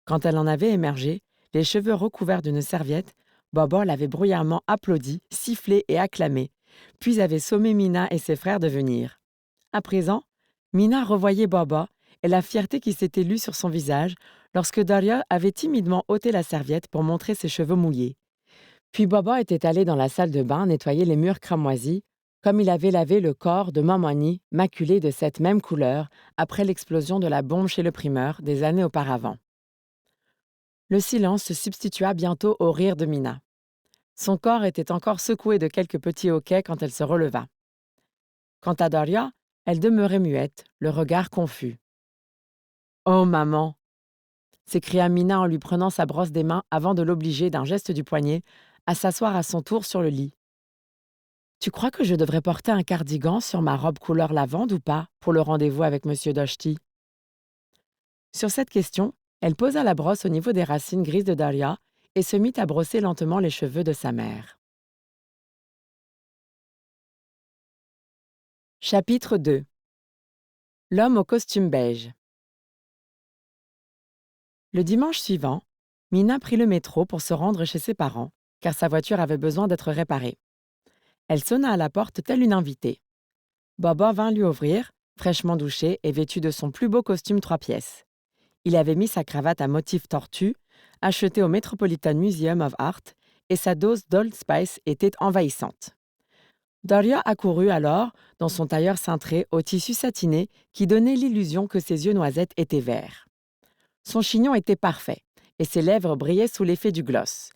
Quand elle en avait émergé, les cheveux recouverts d'une serviette, Bobo l'avait bruyamment applaudi, sifflé et acclamé, puis avait sommé Mina et ses frères de venir. À présent, Mina revoyait Bobo et la fierté qui s'était lue sur son visage lorsque Daria avait timidement ôté la serviette pour montrer ses cheveux mouillés. Puis Bobo était allé dans la salle de bain nettoyer les murs cramoisis, comme il avait lavé le corps de Mamani, maculé de cette même couleur, après l'explosion de la bombe chez le primeur des années auparavant. Le silence se substitua bientôt au rire de Mina. Son corps était encore secoué de quelques petits hoquets quand elle se releva. Quant à Daria, elle demeurait muette, le regard confus. « Oh, maman !» s'écria Mina en lui prenant sa brosse des mains avant de l'obliger, d'un geste du poignet, à s'asseoir à son tour sur le lit. « Tu crois que je devrais porter un cardigan sur ma robe couleur lavande ou pas pour le rendez-vous avec M. Doshti ?» Sur cette question, elle posa la brosse au niveau des racines grises de Daria et se mit à brosser lentement les cheveux de sa mère. Chapitre 2. L'homme au costume beige. Le dimanche suivant, Mina prit le métro pour se rendre chez ses parents, car sa voiture avait besoin d'être réparée. Elle sonna à la porte telle une invitée. Bobo vint lui ouvrir, fraîchement douché et vêtu de son plus beau costume 3 pièces. Il avait mis sa cravate à motif tortue, achetée au Metropolitan Museum of Art, et sa dose d'Old Spice était envahissante. Daria accourut alors dans son tailleur cintré au tissu satiné qui donnait l'illusion que ses yeux noisettes étaient verts. Son chignon était parfait et ses lèvres brillaient sous l'effet du gloss.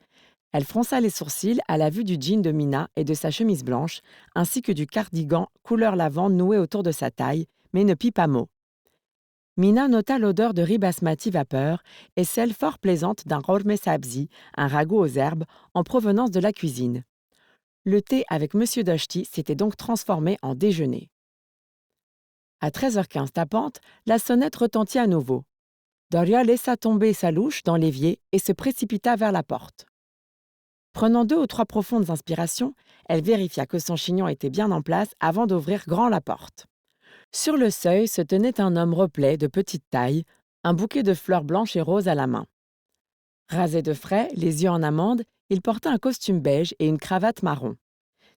Elle fronça les sourcils à la vue du jean de Mina et de sa chemise blanche, ainsi que du cardigan couleur lavande noué autour de sa taille, mais ne pit pas mot. Mina nota l'odeur de riz basmati vapeur et celle fort plaisante d'un rorme sabzi, un ragoût aux herbes, en provenance de la cuisine. Le thé avec M. Doshti s'était donc transformé en déjeuner. À 13h15 tapante, la sonnette retentit à nouveau. Daria laissa tomber sa louche dans l'évier et se précipita vers la porte. Prenant 2 ou 3 profondes inspirations, elle vérifia que son chignon était bien en place avant d'ouvrir grand la porte. Sur le seuil se tenait un homme replet de petite taille, un bouquet de fleurs blanches et roses à la main. Rasé de frais, les yeux en amande, il portait un costume beige et une cravate marron.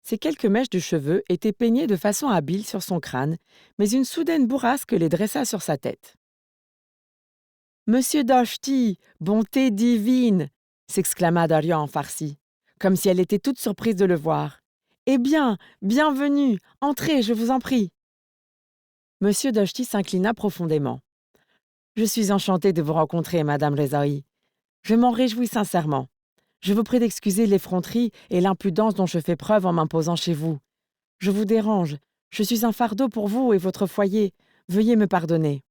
Ses quelques mèches de cheveux étaient peignées de façon habile sur son crâne, mais une soudaine bourrasque les dressa sur sa tête. « Monsieur Doshti, bonté divine !» s'exclama Daria en farci, comme si elle était toute surprise de le voir. « Eh bien, bienvenue, entrez, je vous en prie. » Monsieur Doshti s'inclina profondément. « Je suis enchanté de vous rencontrer, Madame Rezaï. Je m'en réjouis sincèrement. Je vous prie d'excuser l'effronterie et l'impudence dont je fais preuve en m'imposant chez vous. Je vous dérange. Je suis un fardeau pour vous et votre foyer. Veuillez me pardonner. »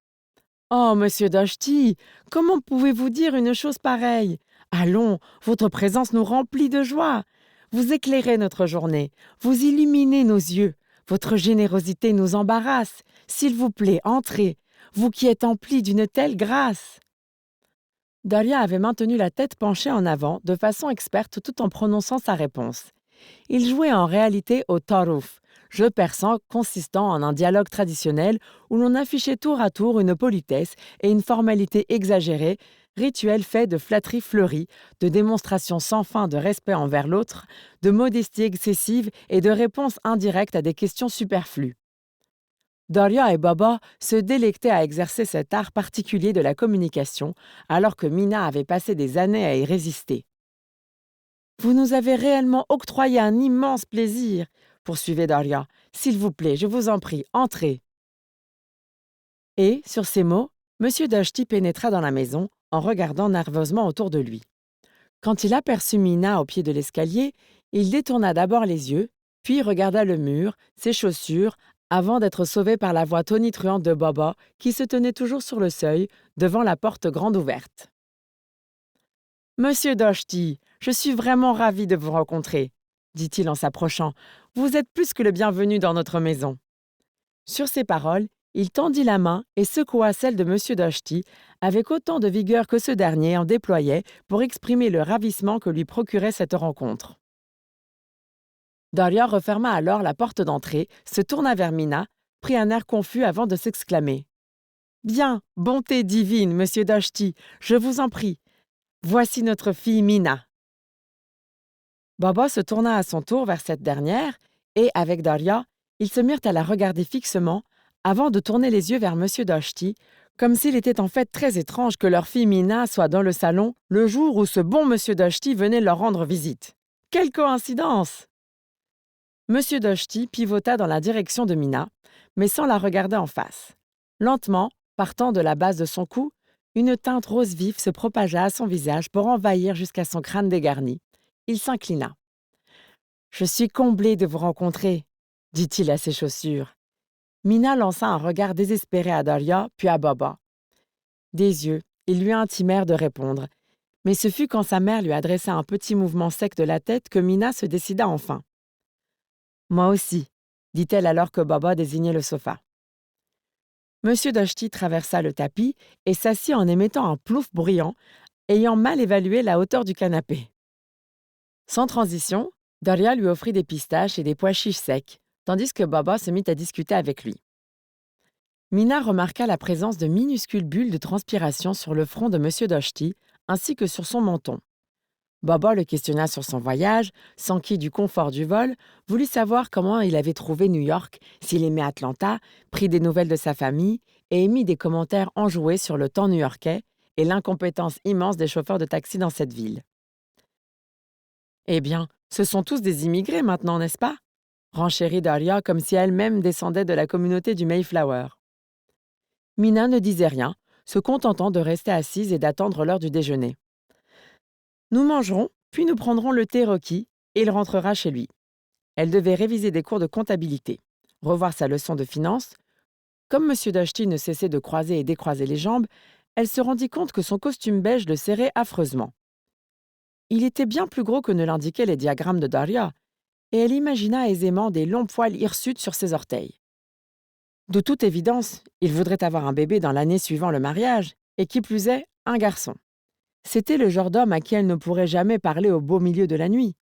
« Oh, monsieur Doshti, comment pouvez-vous dire une chose pareille? Allons, votre présence nous remplit de joie. Vous éclairez notre journée, vous illuminez nos yeux. Votre générosité nous embarrasse. S'il vous plaît, entrez, vous qui êtes empli d'une telle grâce. » Daria avait maintenu la tête penchée en avant de façon experte tout en prononçant sa réponse. Il jouait en réalité au taruf, jeu persan consistant en un dialogue traditionnel où l'on affichait tour à tour une politesse et une formalité exagérée, rituel fait de flatteries fleuries, de démonstrations sans fin de respect envers l'autre, de modestie excessive et de réponses indirectes à des questions superflues. Daria et Bobo se délectaient à exercer cet art particulier de la communication, alors que Mina avait passé des années à y résister. « Vous nous avez réellement octroyé un immense plaisir, » poursuivait Daria. « S'il vous plaît, je vous en prie, entrez. » Et, sur ces mots, M. Doshti pénétra dans la maison en regardant nerveusement autour de lui. Quand il aperçut Mina au pied de l'escalier, il détourna d'abord les yeux, puis regarda le mur, ses chaussures, avant d'être sauvé par la voix tonitruante de Bobo qui se tenait toujours sur le seuil, devant la porte grande ouverte. « Monsieur Doshti, je suis vraiment ravi de vous rencontrer, » dit-il en s'approchant. « Vous êtes plus que le bienvenu dans notre maison. » Sur ces paroles, il tendit la main et secoua celle de M. Doshti avec autant de vigueur que ce dernier en déployait pour exprimer le ravissement que lui procurait cette rencontre. Daria referma alors la porte d'entrée, se tourna vers Mina, prit un air confus avant de s'exclamer. Bien, bonté divine, monsieur Doshti, je vous en prie. Voici notre fille Mina. Baba se tourna à son tour vers cette dernière et, avec Daria, ils se mirent à la regarder fixement avant de tourner les yeux vers monsieur Doshti, comme s'il était en fait très étrange que leur fille Mina soit dans le salon le jour où ce bon monsieur Doshti venait leur rendre visite. Quelle coïncidence! Monsieur Doshti pivota dans la direction de Mina, mais sans la regarder en face. Lentement, partant de la base de son cou, une teinte rose vif se propagea à son visage pour envahir jusqu'à son crâne dégarni. Il s'inclina. « Je suis comblé de vous rencontrer, » dit-il à ses chaussures. Mina lança un regard désespéré à Daria, puis à Baba. Des yeux, ils lui intimèrent de répondre, mais ce fut quand sa mère lui adressa un petit mouvement sec de la tête que Mina se décida enfin. « Moi aussi, » dit-elle alors que Baba désignait le sofa. Monsieur Doshti traversa le tapis et s'assit en émettant un plouf bruyant, ayant mal évalué la hauteur du canapé. Sans transition, Daria lui offrit des pistaches et des pois chiches secs, tandis que Baba se mit à discuter avec lui. Mina remarqua la présence de minuscules bulles de transpiration sur le front de monsieur Doshti, ainsi que sur son menton. Baba le questionna sur son voyage, s'enquit du confort du vol, voulut savoir comment il avait trouvé New York, s'il aimait Atlanta, prit des nouvelles de sa famille et émit des commentaires enjoués sur le temps new-yorkais et l'incompétence immense des chauffeurs de taxi dans cette ville. « Eh bien, ce sont tous des immigrés maintenant, n'est-ce pas ?» renchérit Daria comme si elle-même descendait de la communauté du Mayflower. Mina ne disait rien, se contentant de rester assise et d'attendre l'heure du déjeuner. Nous mangerons, puis nous prendrons le thé requis, et il rentrera chez lui. Elle devait réviser des cours de comptabilité, revoir sa leçon de finance. Comme M. Doshti ne cessait de croiser et décroiser les jambes, elle se rendit compte que son costume beige le serrait affreusement. Il était bien plus gros que ne l'indiquaient les diagrammes de Daria, et elle imagina aisément des longs poils hirsutes sur ses orteils. De toute évidence, il voudrait avoir un bébé dans l'année suivant le mariage, et qui plus est, un garçon. C'était le genre d'homme à qui elle ne pourrait jamais parler au beau milieu de la nuit.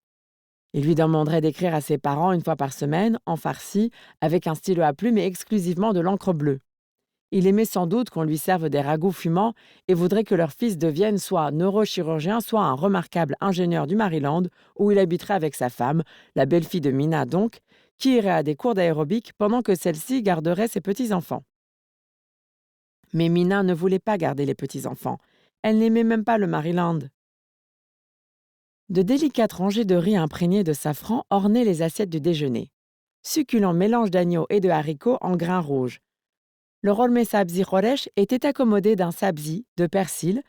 Il lui demanderait d'écrire à ses parents une fois par semaine, en farci, avec un stylo à plumes et exclusivement de l'encre bleue. Il aimait sans doute qu'on lui serve des ragoûts fumants et voudrait que leur fils devienne soit neurochirurgien, soit un remarquable ingénieur du Maryland, où il habiterait avec sa femme, la belle-fille de Mina donc, qui irait à des cours d'aérobic pendant que celle-ci garderait ses petits-enfants. Mais Mina ne voulait pas garder les petits-enfants. Elle n'aimait même pas le Maryland. De délicates rangées de riz imprégnées de safran ornaient les assiettes du déjeuner. Succulent mélange d'agneau et de haricots en grains rouges. Le rolme sabzi khoresh était accommodé d'un sabzi, de persil,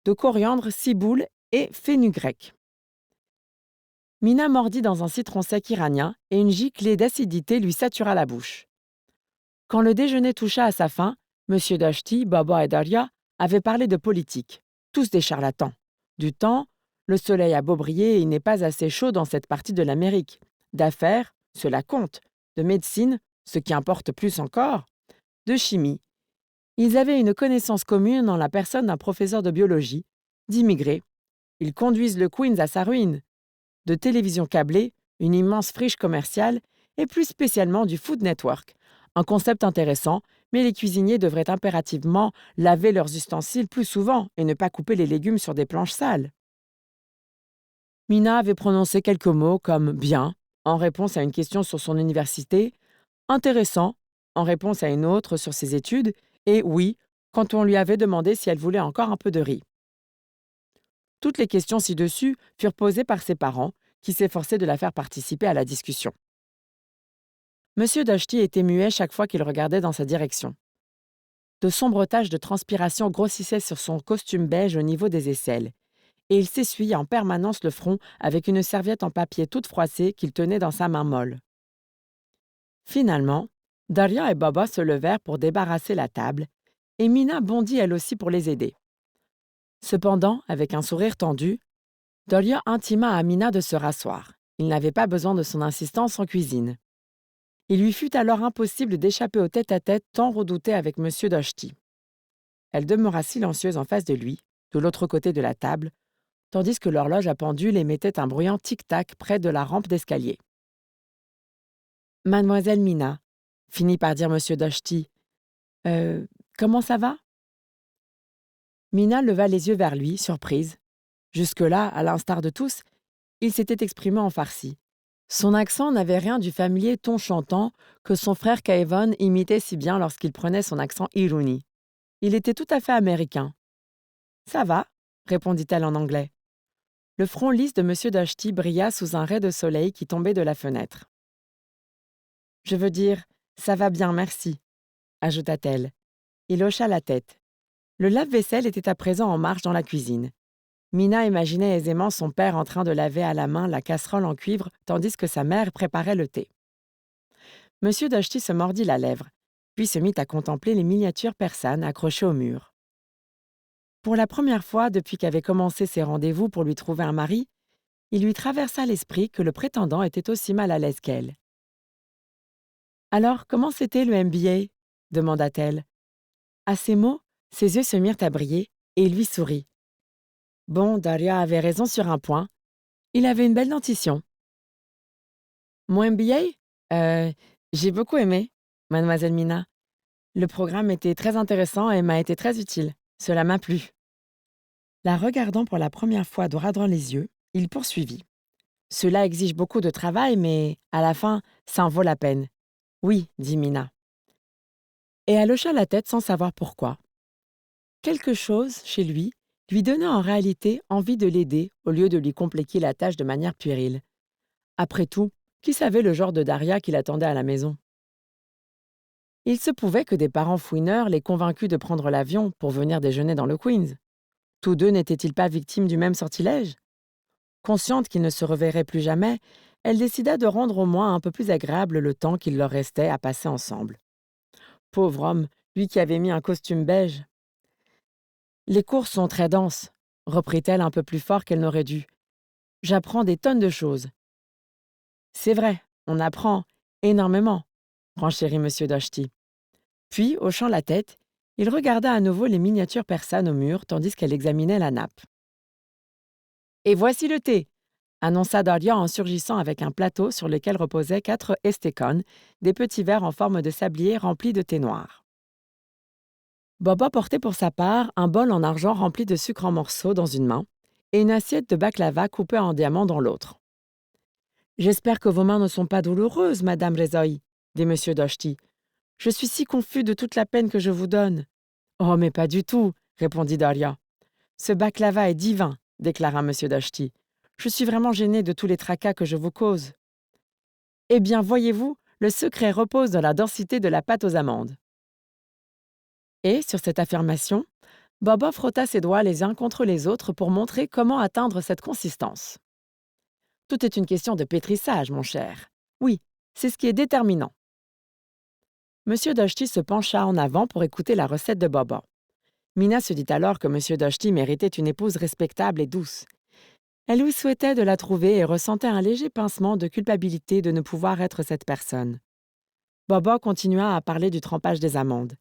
de coriandre, ciboule et fenugrec. Mina mordit dans un citron sec iranien et une giclée d'acidité lui satura la bouche. Quand le déjeuner toucha à sa fin, M. Doshti, Baba et Daria avaient parlé de politique. Tous des charlatans. Du temps, le soleil a beau briller et il n'est pas assez chaud dans cette partie de l'Amérique. D'affaires, cela compte. De médecine, ce qui importe plus encore. De chimie. Ils avaient une connaissance commune en la personne d'un professeur de biologie. D'immigrés. Ils conduisent le Queens à sa ruine. De télévision câblée, une immense friche commerciale et plus spécialement du Food Network. Un concept intéressant, mais les cuisiniers devraient impérativement laver leurs ustensiles plus souvent et ne pas couper les légumes sur des planches sales. Mina avait prononcé quelques mots comme « bien » en réponse à une question sur son université, « intéressant » en réponse à une autre sur ses études et « oui » quand on lui avait demandé si elle voulait encore un peu de riz. Toutes les questions ci-dessus furent posées par ses parents, qui s'efforçaient de la faire participer à la discussion. M. Doshti était muet chaque fois qu'il regardait dans sa direction. De sombres taches de transpiration grossissaient sur son costume beige au niveau des aisselles, et il s'essuyait en permanence le front avec une serviette en papier toute froissée qu'il tenait dans sa main molle. Finalement, Daria et Baba se levèrent pour débarrasser la table, et Mina bondit elle aussi pour les aider. Cependant, avec un sourire tendu, Daria intima à Mina de se rasseoir. Il n'avait pas besoin de son insistance en cuisine. Il lui fut alors impossible d'échapper au tête-à-tête tant redouté avec M. Doshti. Elle demeura silencieuse en face de lui, de l'autre côté de la table, tandis que l'horloge à pendule émettait un bruyant tic-tac près de la rampe d'escalier. « Mademoiselle Mina, » finit par dire M. Doshti, Comment ça va? Mina leva les yeux vers lui, surprise. Jusque-là, à l'instar de tous, il s'était exprimé en farci. Son accent n'avait rien du familier ton chantant que son frère Kayvon imitait si bien lorsqu'il prenait son accent Iruni. Il était tout à fait américain. Ça va, répondit-elle en anglais. Le front lisse de M. Dashti brilla sous un ray de soleil qui tombait de la fenêtre. Je veux dire, ça va bien, merci, ajouta-t-elle. Il hocha la tête. Le lave-vaisselle était à présent en marche dans la cuisine. Mina imaginait aisément son père en train de laver à la main la casserole en cuivre tandis que sa mère préparait le thé. M. Dashti se mordit la lèvre, puis se mit à contempler les miniatures persanes accrochées au mur. Pour la première fois depuis qu'avaient commencé ses rendez-vous pour lui trouver un mari, il lui traversa l'esprit que le prétendant était aussi mal à l'aise qu'elle. « Alors, comment c'était le MBA ?» demanda-t-elle. À ces mots, ses yeux se mirent à briller et il lui sourit. Bon, Daria avait raison sur un point. Il avait une belle dentition. Mon MBA? J'ai beaucoup aimé, mademoiselle Mina. Le programme était très intéressant et m'a été très utile. Cela m'a plu. La regardant pour la première fois droit dans les yeux, il poursuivit. Cela exige beaucoup de travail, mais à la fin, ça en vaut la peine. Oui, dit Mina. Et elle hocha la tête sans savoir pourquoi. Quelque chose, chez lui donnait en réalité envie de l'aider au lieu de lui compliquer la tâche de manière puérile. Après tout, qui savait le genre de Daria qui l'attendait à la maison? Il se pouvait que des parents fouineurs l'aient convaincu de prendre l'avion pour venir déjeuner dans le Queens. Tous deux n'étaient-ils pas victimes du même sortilège? Consciente qu'ils ne se reverraient plus jamais, elle décida de rendre au moins un peu plus agréable le temps qu'il leur restait à passer ensemble. Pauvre homme, lui qui avait mis un costume beige. Les cours sont très denses, reprit-elle un peu plus fort qu'elle n'aurait dû. J'apprends des tonnes de choses. C'est vrai, on apprend énormément, renchérit M. Dashti. Puis, hochant la tête, il regarda à nouveau les miniatures persanes au mur tandis qu'elle examinait la nappe. Et voici le thé, annonça Dahlia en surgissant avec un plateau sur lequel reposaient 4 estécones, des petits verres en forme de sablier remplis de thé noir. Boba portait pour sa part un bol en argent rempli de sucre en morceaux dans une main et une assiette de baklava coupée en diamants dans l'autre. « J'espère que vos mains ne sont pas douloureuses, Madame Rezaï, dit M. Dashti. Je suis si confus de toute la peine que je vous donne. »« Oh, mais pas du tout, » répondit Dahlia. « Ce baklava est divin, » déclara M. Dashti. « Je suis vraiment gênée de tous les tracas que je vous cause. »« Eh bien, voyez-vous, le secret repose dans la densité de la pâte aux amandes. » Et, sur cette affirmation, Boba frotta ses doigts les uns contre les autres pour montrer comment atteindre cette consistance. Tout est une question de pétrissage, mon cher. Oui, c'est ce qui est déterminant. M. Dashti se pencha en avant pour écouter la recette de Boba. Mina se dit alors que M. Dashti méritait une épouse respectable et douce. Elle lui souhaitait de la trouver et ressentait un léger pincement de culpabilité de ne pouvoir être cette personne. Boba continua à parler du trempage des amandes.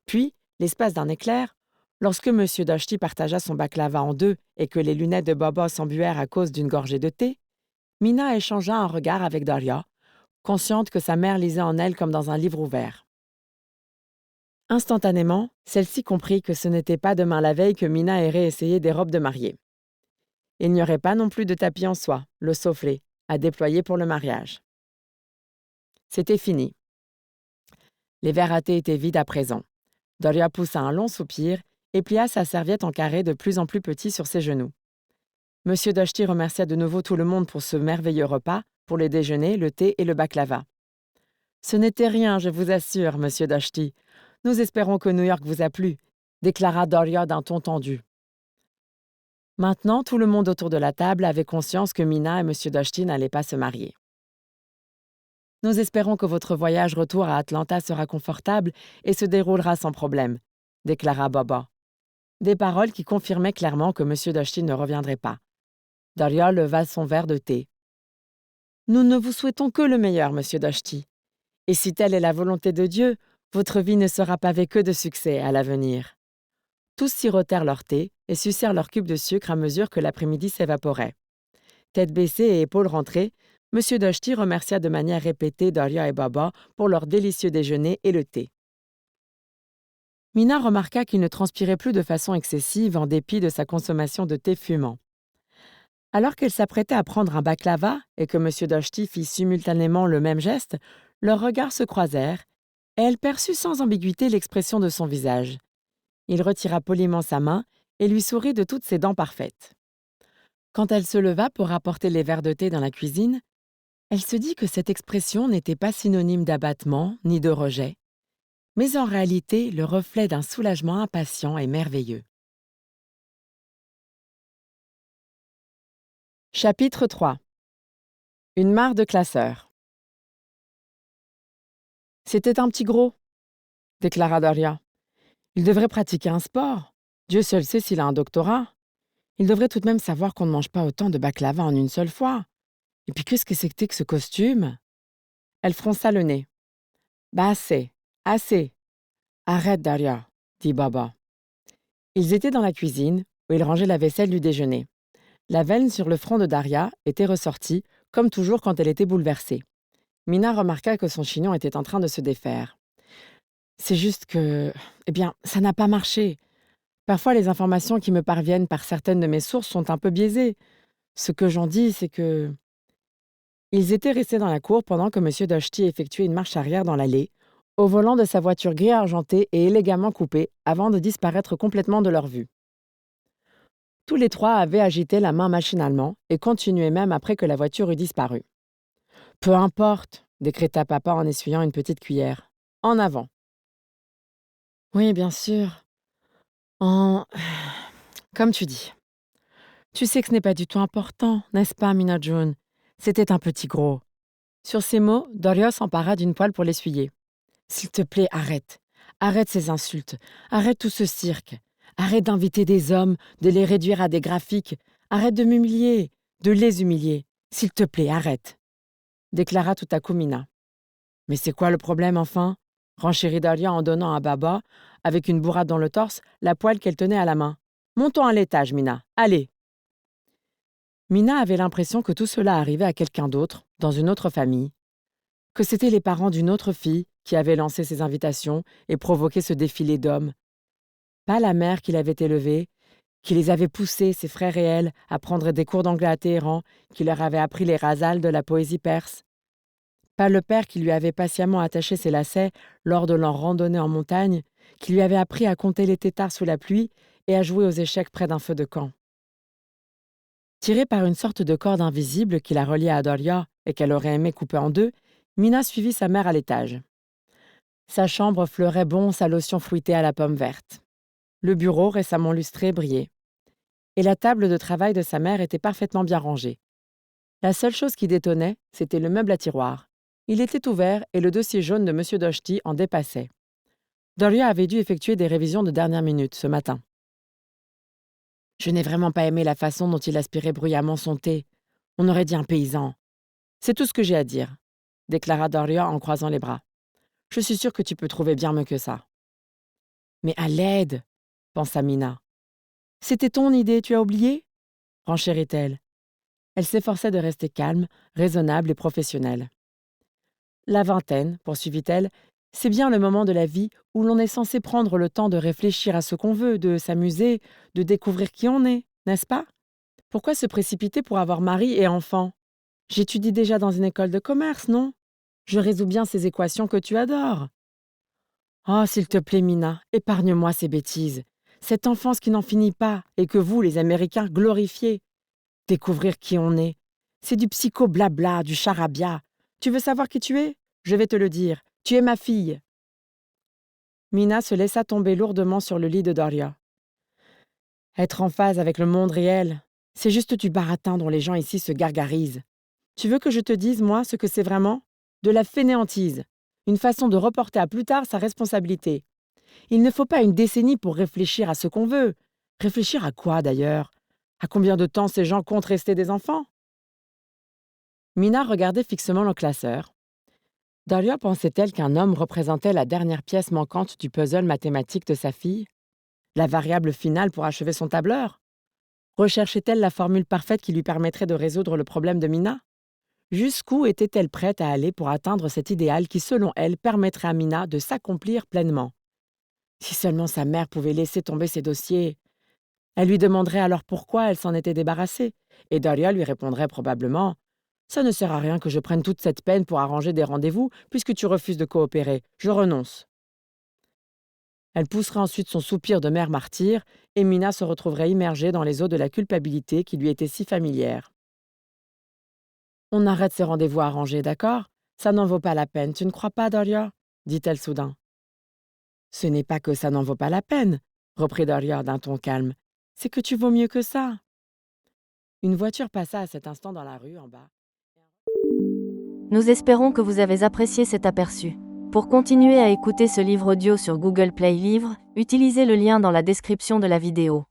Puis, l'espace d'un éclair, lorsque M. Dashti partagea son baklava en deux et que les lunettes de Boba s'embuèrent à cause d'une gorgée de thé, Mina échangea un regard avec Dahlia, consciente que sa mère lisait en elle comme dans un livre ouvert. Instantanément, celle-ci comprit que ce n'était pas demain la veille que Mina irait essayer des robes de mariée. Il n'y aurait pas non plus de tapis en soie, le soufflé, à déployer pour le mariage. C'était fini. Les verres à thé étaient vides à présent. Dahlia poussa un long soupir et plia sa serviette en carré de plus en plus petit sur ses genoux. M. Dashti remercia de nouveau tout le monde pour ce merveilleux repas, pour le déjeuner, le thé et le baklava. « Ce n'était rien, je vous assure, M. Dashti. Nous espérons que New York vous a plu, » déclara Dahlia d'un ton tendu. Maintenant, tout le monde autour de la table avait conscience que Mina et M. Dashti n'allaient pas se marier. « Nous espérons que votre voyage retour à Atlanta sera confortable et se déroulera sans problème, » déclara Boba. Des paroles qui confirmaient clairement que M. Dashti ne reviendrait pas. Dahlia leva son verre de thé. « Nous ne vous souhaitons que le meilleur, M. Dashti. Et si telle est la volonté de Dieu, votre vie ne sera pavée que de succès à l'avenir. » Tous sirotèrent leur thé et sucèrent leur cube de sucre à mesure que l'après-midi s'évaporait. Tête baissée et épaules rentrées, M. Dashti remercia de manière répétée Dahlia et Boba pour leur délicieux déjeuner et le thé. Mina remarqua qu'il ne transpirait plus de façon excessive en dépit de sa consommation de thé fumant. Alors qu'elle s'apprêtait à prendre un baklava et que M. Doshti fit simultanément le même geste, leurs regards se croisèrent et elle perçut sans ambiguïté l'expression de son visage. Il retira poliment sa main et lui sourit de toutes ses dents parfaites. Quand elle se leva pour apporter les verres de thé dans la cuisine, elle se dit que cette expression n'était pas synonyme d'abattement ni de rejet, mais en réalité le reflet d'un soulagement impatient et merveilleux. Chapitre 3. Une mare de classeurs. C'était un petit gros, déclara Daria. Il devrait pratiquer un sport. Dieu seul sait s'il a un doctorat. Il devrait tout de même savoir qu'on ne mange pas autant de baklava en une seule fois. Et puis qu'est-ce que c'était que ce costume? Elle fronça le nez. Bah assez, assez. Arrête, Daria, dit Baba. Ils étaient dans la cuisine, où ils rangeaient la vaisselle du déjeuner. La veine sur le front de Daria était ressortie, comme toujours quand elle était bouleversée. Mina remarqua que son chignon était en train de se défaire. C'est juste que... Eh bien, ça n'a pas marché. Parfois, les informations qui me parviennent par certaines de mes sources sont un peu biaisées. Ce que j'en dis, c'est que... Ils étaient restés dans la cour pendant que M. Doshti effectuait une marche arrière dans l'allée, au volant de sa voiture gris argentée et élégamment coupée, avant de disparaître complètement de leur vue. Tous les trois avaient agité la main machinalement et continuaient même après que la voiture eut disparu. « Peu importe, décréta papa en essuyant une petite cuillère. En avant. Oui, bien sûr. Comme tu dis. Tu sais que ce n'est pas du tout important, n'est-ce pas, Mina June? C'était un petit gros. Sur ces mots, Daria s'empara d'une poêle pour l'essuyer. S'il te plaît, arrête. Arrête ces insultes. Arrête tout ce cirque. Arrête d'inviter des hommes, de les réduire à des graphiques. Arrête de m'humilier, de les humilier. S'il te plaît, arrête. Déclara tout à coup Mina. Mais c'est quoi le problème, enfin? Renchérit Daria en donnant à Baba, avec une bourrade dans le torse, la poêle qu'elle tenait à la main. Montons à l'étage, Mina. Allez. Mina avait l'impression que tout cela arrivait à quelqu'un d'autre, dans une autre famille, que c'étaient les parents d'une autre fille qui avaient lancé ces invitations et provoqué ce défilé d'hommes. Pas la mère qui l'avait élevée, qui les avait poussés, ses frères et elle, à prendre des cours d'anglais à Téhéran, qui leur avait appris les rasals de la poésie perse. Pas le père qui lui avait patiemment attaché ses lacets lors de leur randonnée en montagne, qui lui avait appris à compter les têtards sous la pluie et à jouer aux échecs près d'un feu de camp. Tirée par une sorte de corde invisible qui la reliait à Daria et qu'elle aurait aimé couper en deux, Mina suivit sa mère à l'étage. Sa chambre fleurait bon sa lotion fruitée à la pomme verte. Le bureau, récemment lustré, brillait. Et la table de travail de sa mère était parfaitement bien rangée. La seule chose qui détonnait, c'était le meuble à tiroir. Il était ouvert et le dossier jaune de M. Doshti en dépassait. Daria avait dû effectuer des révisions de dernière minute ce matin. Je n'ai vraiment pas aimé la façon dont il aspirait bruyamment son thé. On aurait dit un paysan. C'est tout ce que j'ai à dire, déclara Daria en croisant les bras. Je suis sûre que tu peux trouver bien mieux que ça. Mais à l'aide, pensa Mina. C'était ton idée, tu as oublié? Renchérit-elle. Elle s'efforçait de rester calme, raisonnable et professionnelle. La vingtaine, poursuivit-elle, c'est bien le moment de la vie où l'on est censé prendre le temps de réfléchir à ce qu'on veut, de s'amuser, de découvrir qui on est, n'est-ce pas? Pourquoi se précipiter pour avoir mari et enfant? J'étudie déjà dans une école de commerce, non? Je résous bien ces équations que tu adores. Oh, s'il te plaît, Mina, épargne-moi ces bêtises. Cette enfance qui n'en finit pas et que vous, les Américains, glorifiez. Découvrir qui on est. C'est du psycho-blabla, du charabia. Tu veux savoir qui tu es? Je vais te le dire. Tu es ma fille. Mina se laissa tomber lourdement sur le lit de Daria. Être en phase avec le monde réel, c'est juste du baratin dont les gens ici se gargarisent. Tu veux que je te dise, moi, ce que c'est vraiment? De la fainéantise. Une façon de reporter à plus tard sa responsabilité. Il ne faut pas une décennie pour réfléchir à ce qu'on veut. Réfléchir à quoi, d'ailleurs? À combien de temps ces gens comptent rester des enfants? Mina regardait fixement le classeur. Daria pensait-elle qu'un homme représentait la dernière pièce manquante du puzzle mathématique de sa fille? La variable finale pour achever son tableur? Recherchait-elle la formule parfaite qui lui permettrait de résoudre le problème de Mina? Jusqu'où était-elle prête à aller pour atteindre cet idéal qui, selon elle, permettrait à Mina de s'accomplir pleinement? Si seulement sa mère pouvait laisser tomber ses dossiers. Elle lui demanderait alors pourquoi elle s'en était débarrassée, et Daria lui répondrait probablement: ça ne sert à rien que je prenne toute cette peine pour arranger des rendez-vous, puisque tu refuses de coopérer. Je renonce. Elle pousserait ensuite son soupir de mère martyre, et Mina se retrouverait immergée dans les eaux de la culpabilité qui lui étaient si familières. On arrête ces rendez-vous arrangés, d'accord? Ça n'en vaut pas la peine, tu ne crois pas, Daria? Dit-elle soudain. Ce n'est pas que ça n'en vaut pas la peine, reprit Daria d'un ton calme. C'est que tu vaux mieux que ça. Une voiture passa à cet instant dans la rue en bas. Nous espérons que vous avez apprécié cet aperçu. Pour continuer à écouter ce livre audio sur Google Play Livres, utilisez le lien dans la description de la vidéo.